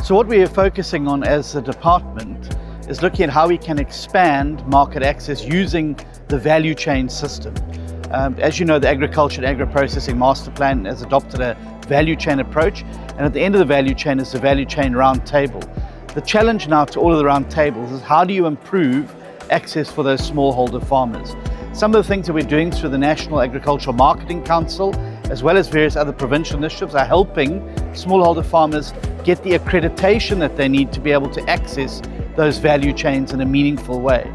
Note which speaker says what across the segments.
Speaker 1: So what we are focusing on as a department is looking at how we can expand market access using the value chain system. As you know, the Agriculture and Agro-Processing Master Plan has adopted a value chain approach, and at the end of the value chain is the value chain round table. The challenge now to all of the round tables is how do you improve access for those smallholder farmers? Some of the things that we're doing through the National Agricultural Marketing Council, as well as various other provincial initiatives, are helping smallholder farmers get the accreditation that they need to be able to access those value chains in a meaningful way.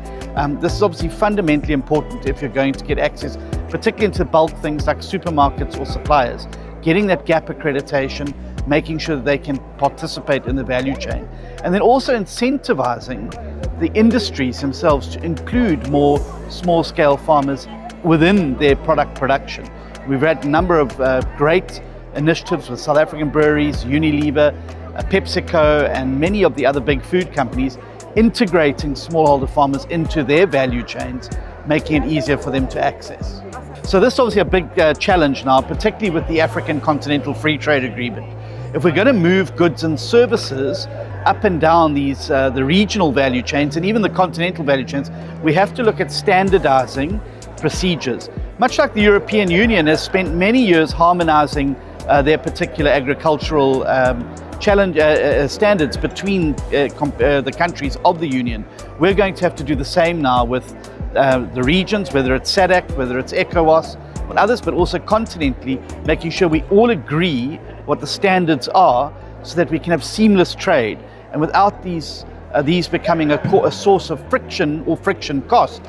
Speaker 1: This is obviously fundamentally important if you're going to get access, particularly into bulk things like supermarkets or suppliers. Getting that gap accreditation, making sure that they can participate in the value chain, and then also incentivizing the industries themselves to include more small-scale farmers within their product production. We've had a number of great initiatives with South African breweries, Unilever, PepsiCo, and many of the other big food companies integrating smallholder farmers into their value chains, making it easier for them to access. So this is obviously a big challenge now, particularly with the African Continental Free Trade Agreement. If we're going to move goods and services up and down these the regional value chains and even the continental value chains, we have to look at standardizing procedures. Much like the European Union has spent many years harmonizing their particular agricultural standards between the countries of the Union, we're going to have to do the same now with the regions, whether it's SADC, whether it's ECOWAS, or others, but also continentally, making sure we all agree what the standards are so that we can have seamless trade. And without these becoming a source of friction or friction cost,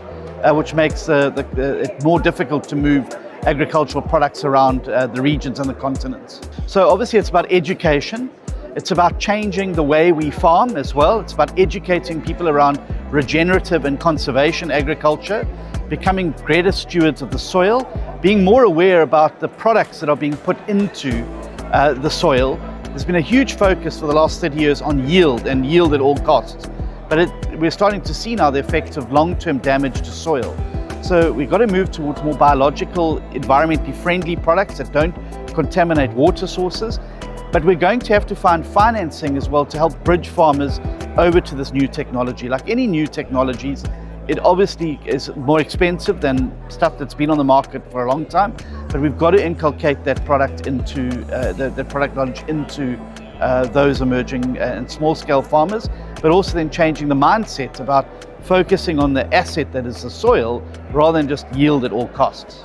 Speaker 1: which makes it more difficult to move agricultural products around the regions and the continents. So obviously it's about education. It's about changing the way we farm as well. It's about educating people around regenerative and conservation agriculture, becoming greater stewards of the soil, being more aware about the products that are being put into the soil. There's been a huge focus for the last 30 years on yield and yield at all costs. But we're starting to see now the effects of long-term damage to soil. So we've got to move towards more biological, environmentally friendly products that don't contaminate water sources. But we're going to have to find financing as well to help bridge farmers over to this new technology. Like any new technologies, it obviously is more expensive than stuff that's been on the market for a long time, but we've got to inculcate that product into the product knowledge into those emerging and small-scale farmers, but also then changing the mindset about focusing on the asset that is the soil rather than just yield at all costs.